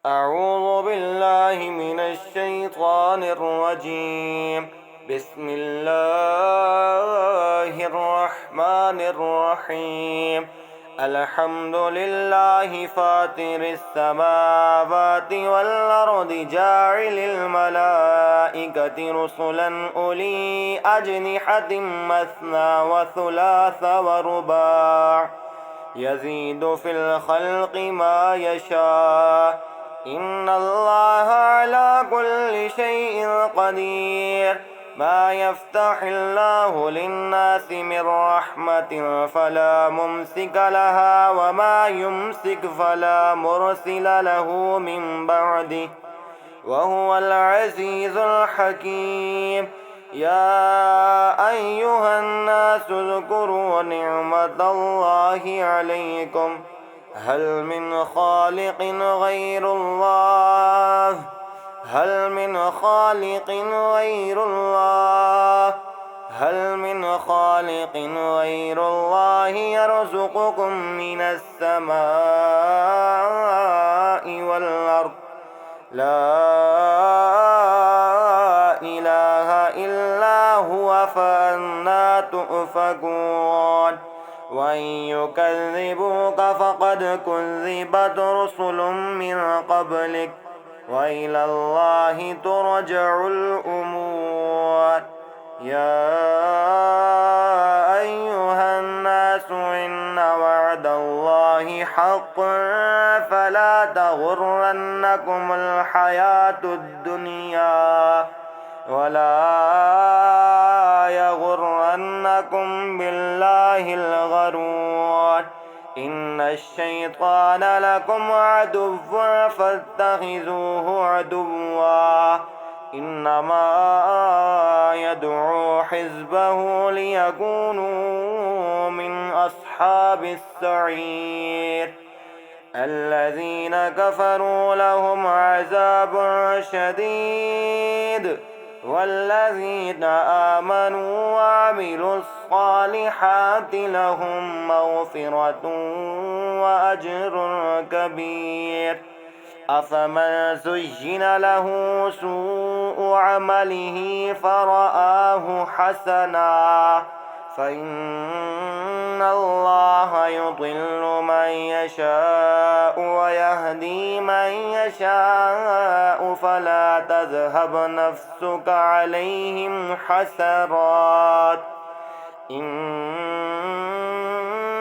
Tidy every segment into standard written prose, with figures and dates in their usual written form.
أعوذ بالله من الشيطان الرجيم. بسم الله الرحمن الرحيم. الحمد لله فاطر السماوات والأرض جاعل الملائكة رسلا أولي أجنحة مثنى وثلاث ورباع يزيد في الخلق ما يشاء إن الله على كل شيء قدير. ما يفتح الله للناس من رحمة فلا ممسك لها وما يمسك فلا مرسل له من بعده وهو العزيز الحكيم. يا أيها الناس اذكروا نعمة الله عليكم هل من خالق غير الله هل من خالق غير الله هل من خالق غير الله يرزقكم من السماء والأرض لا إله إلا هو فأنى تؤفكون. وإن يكذبوك فقد كذبت رسل من قبلك وإلى الله ترجع الأمور. يا أيها الناس إن وعد الله حق فلا تغرنكم الحياة الدنيا ولا يغرنكم بالله الغرور. إن الشيطان لكم عدو فاتخذوه عدوا إنما يدعو حزبه ليكونوا من أصحاب السعير. الذين كفروا لهم عذاب شديد والذين آمنوا وعملوا الصالحات لهم مغفرة وأجر كبير. أفمن زين له سوء عمله فرآه حسنا فإن الله يضل من يشاء ويهدي من يشاء فلا تذهب نفسك عليهم حسرات إن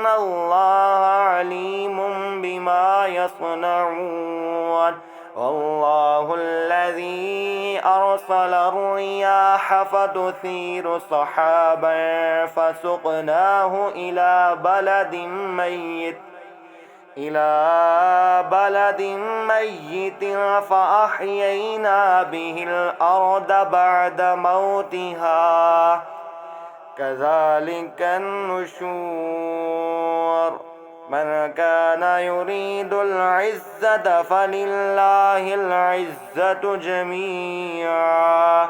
الله عليم بما يصنعون. والله الذي أرسل الرياح فتثير سحابا فسقناه إلى بلد ميت فأحيينا به الأرض بعد موتها كذلك النشور. من كان يريد العزة فلله العزة جميعا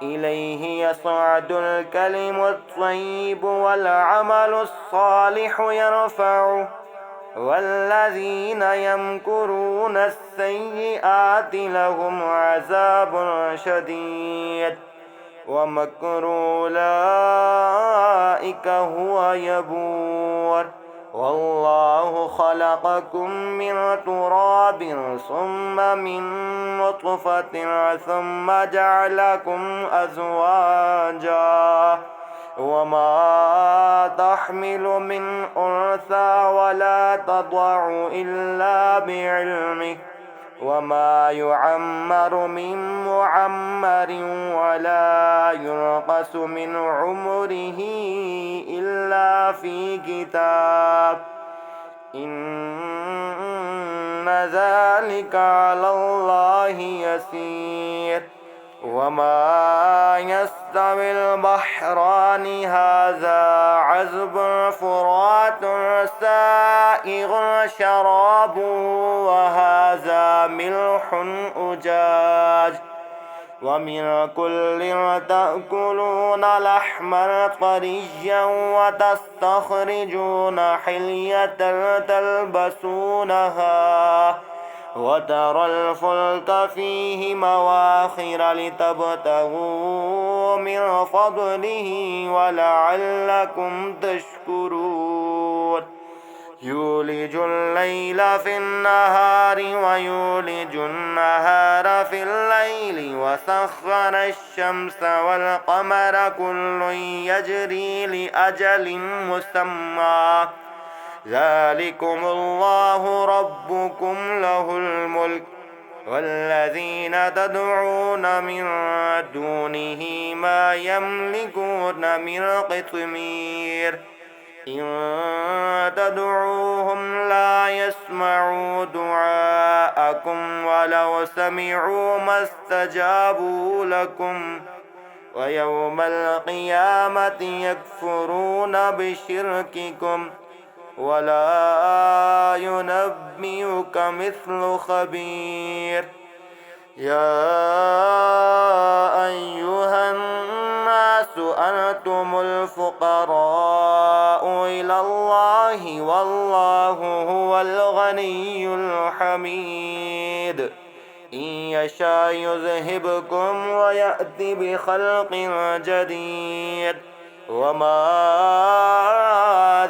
إليه يصعد الكلم الطيب والعمل الصالح يرفعه والذين يمكرون السيئات لهم عذاب شديد ومكر أولئك هو يبور. والله خلقكم من تراب ثم من نطفة ثم جعلكم أزواجا وما تحمل من أنثى ولا تضع إلا بعلمه وما يعمر من معمر ولا ينقص من عمره إلا في كتاب إن ذلك على الله يسير. وما يستوي البحران هذا عذب فرات سائغ شراب وهذا ملح أجاج ومن كل تأكلون لحما طريا وتستخرجون حلية تلبسونها وترى الفلك فيه مواخر لتبتغوا من فضله ولعلكم تشكرون يولج الليل في النهار ويولج النهار في الليل وسخر الشمس والقمر كل يجري لأجل مسمى ذلكم الله ربكم له الملك والذين تدعون من دونه ما يملكون من قطمير إن تدعوهم لا يسمعوا دعاءكم ولو سمعوا ما استجابوا لكم ويوم القيامة يكفرون بشرككم ولا ينبئك مثل خبير يا أيها الناس أنتم الفقراء إلى الله والله هو الغني الحميد إن يشاء يذهبكم ويأتي بخلق جديد وما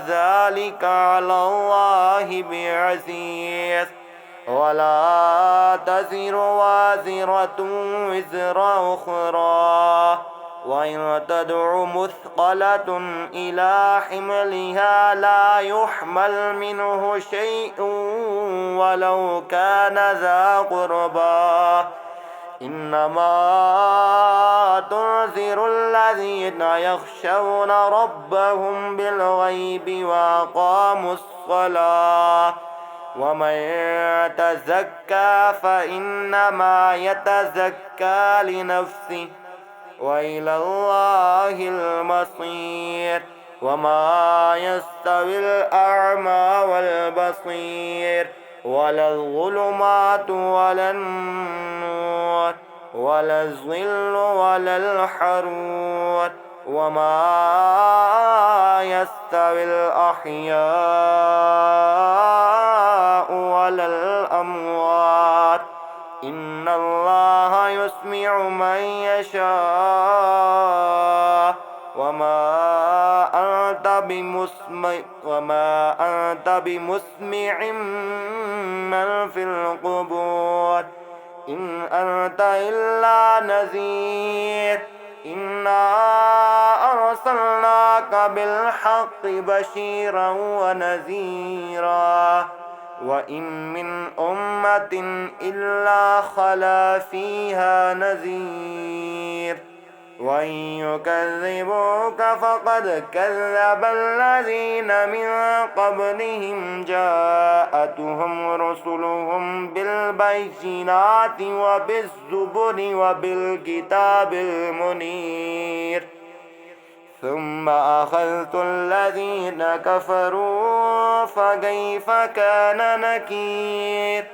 ذلك على الله بعزيز ولا تزر وازرة وزر أخرى وإن تدع مثقلة إلى حملها لا يحمل منه شيء ولو كان ذا قربى إنما تنذر الذين يخشون ربهم بالغيب وأقاموا الصلاة ومن تزكى فإنما يتزكى لنفسه وإلى الله المصير وما يستوي الأعمى والبصير ولا الظلمات ولا النور ولا الظل ولا الحرور وما يستوي الأحياء ولا الأموات إن الله يسمع من يشاء وما أنت بمسمع من في القبور إن أنت إلا نذير إنا أرسلناك بالحق بشيرا ونذيرا وإن من أمة إلا خلا فيها نذير وإن يكذبوك فقد كذب الذين من قبلهم جاءتهم رسلهم بالبينات وبالزبر وبالكتاب المنير ثم أخذت الذين كفروا فكيف كان نكير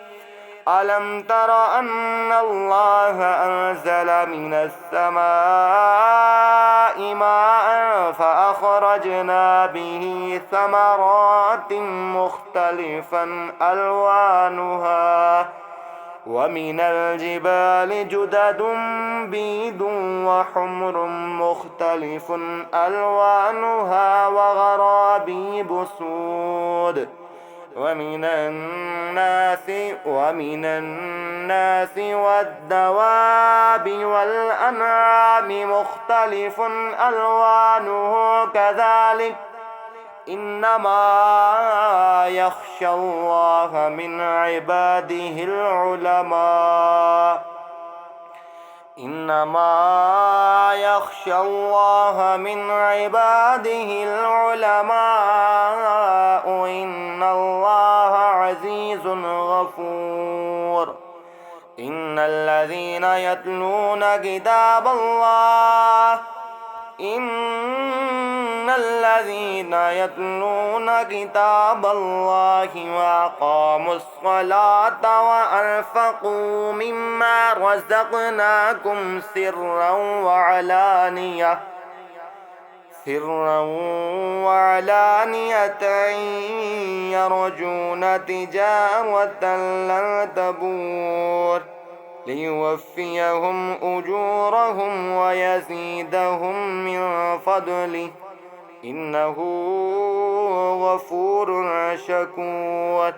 ألم تر أن الله أنزل من السماء ماء فأخرجنا به ثمرات مختلفا ألوانها ومن الجبال جدد بيض وحمر مختلف ألوانها وغرابيب سود ومن الناس والدواب والأنعام مختلف ألوانه كذلك إنما يخشى الله من عباده العلماء إنما يخشى الله من عباده العلماء إن الله عزيز غفور إن الذين يتلون كتاب الله وأقاموا الصلاة وأنفقوا مما رزقناكم سرا وعلانية يرجون تجارة لن تبور ليوفيهم أجورهم ويزيدهم من فضله إنه غفور شكور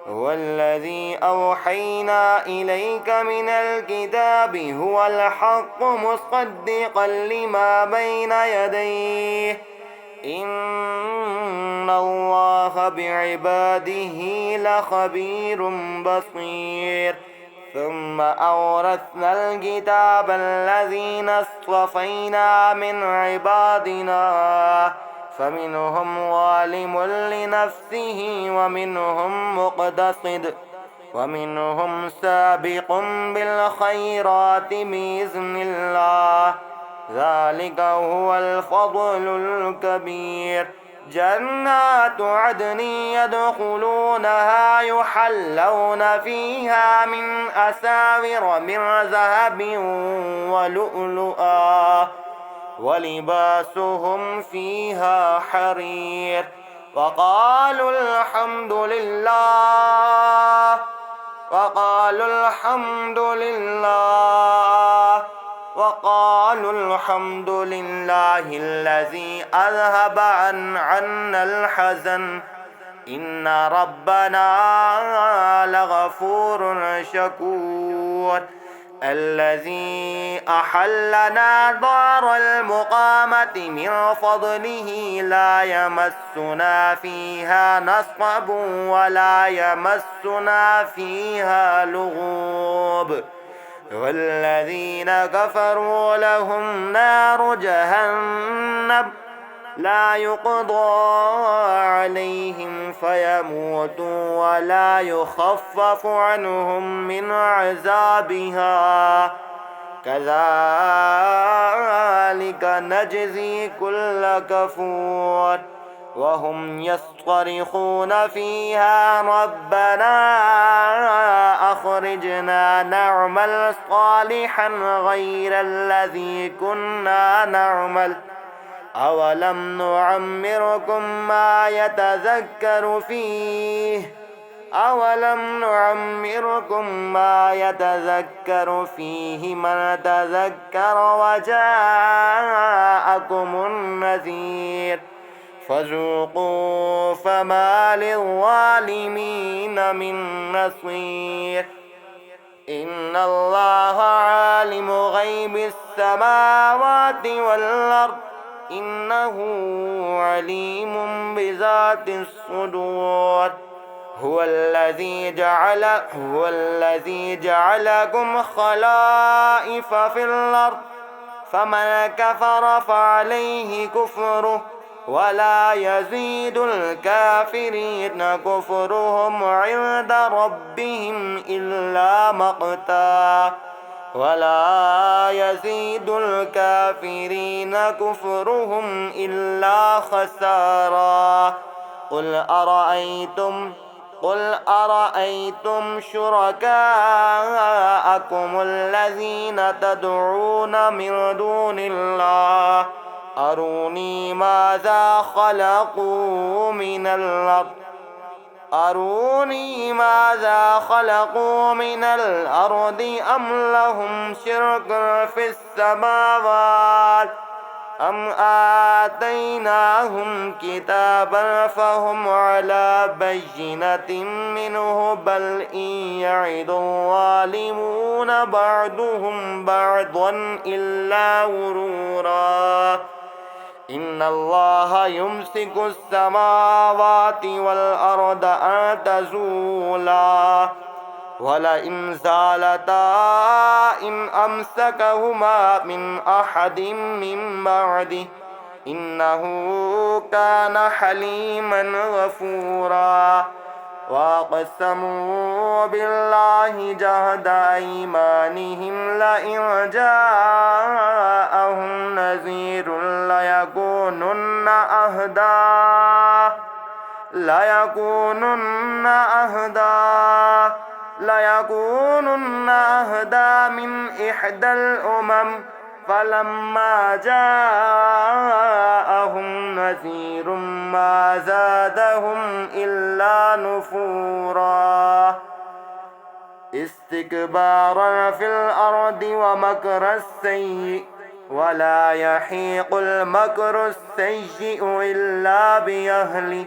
هو الذي أوحينا إليك من الكتاب هو الحق مصدقا لما بين يديه إن الله بعباده لخبير بصير ثم أورثنا الكتاب الذين اصطفينا من عبادنا فمنهم ظالم لنفسه ومنهم مقتصد ومنهم سابق بالخيرات بإذن الله ذلك هو الفضل الكبير جنات عدن يدخلونها يحلون فيها من أساور من ذهب ولؤلؤا ولباسهم فيها حرير وقالوا الحمد لله الذي أذهب عنا الحزن إن ربنا لغفور شكور الذي أحلنا دار المقامة من فضله لا يمسنا فيها نصب ولا يمسنا فيها لغوب والذين كفروا لهم نار جهنم لا يقضى عليهم فيموتوا ولا يخفف عنهم من عذابها كذلك نجزي كل كفور وهم يصطرخون فيها ربنا أخرجنا نعمل صالحا غير الذي كنا نعمل أولم نعمركم ما يتذكر فيه من تذكر وجاءكم النذير فذوقوا فما للظالمين من نصير إن الله عالم غيب السماوات والأرض إنه عليم بذات الصدور هو الذي جعلكم خلائف في الأرض فمن كفر فعليه كفره ولا يزيد الكافرين كفرهم عند ربهم إلا مقتا ولا يزيد الكافرين كفرهم إلا خسارا قل أرأيتم شركاءكم الذين تدعون من دون الله أروني ماذا خلقوا من الأرض أم لهم شرك في السماوات أم آتيناهم كتابا فهم على بينة منه بل إن يعد الظالمون بعضهم بعضا إلا غرورا إن الله يمسك السماوات والأرض أن تزولا ولئن زالتا إن أمسكهما من أحد من بعده إنه كان حليما غفورا وأقسموا بالله جهد أيمانهم لئن جاءهم نذير ليكونن أهدى من إحدى الأمم فلما جاءهم نذير ما زادهم إلا نفورا استكبارا في الأرض ومكر السيء ولا يحيق المكر السيء إلا بأهله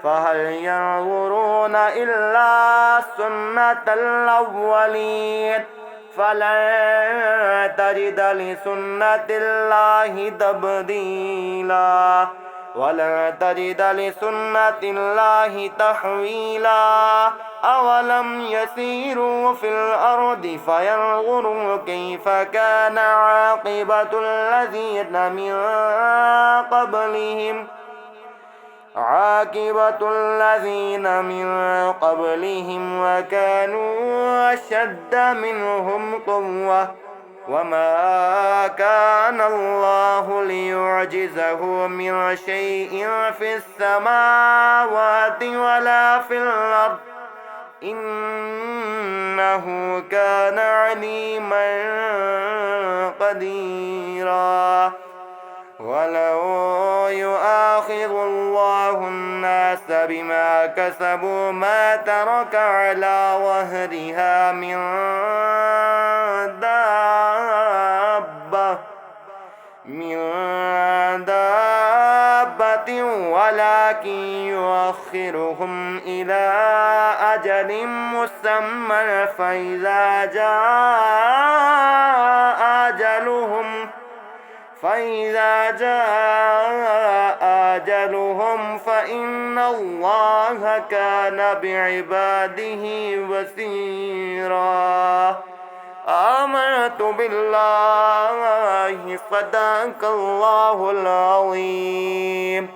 فهل ينظرون إلا سنة الأولين فلن تجد لسنة الله تبديلا ولن تجد لسنة الله تحويلا أولم يسيروا في الأرض فينظروا كيف كان عاقبة الذين من قبلهم وكانوا أشد منهم قوة وما كان الله ليعجزه من شيء في السماوات ولا في الأرض إنه كان عليما قديرا ولو يؤاخذ الله الناس بما كسبوا ما ترك على ظهرها من دابة ولكن يؤخرهم إلى أجل مسمى فإذا جاء أجلهم فإن الله كان بعباده بصيرا آمنت بالله صدق الله العظيم.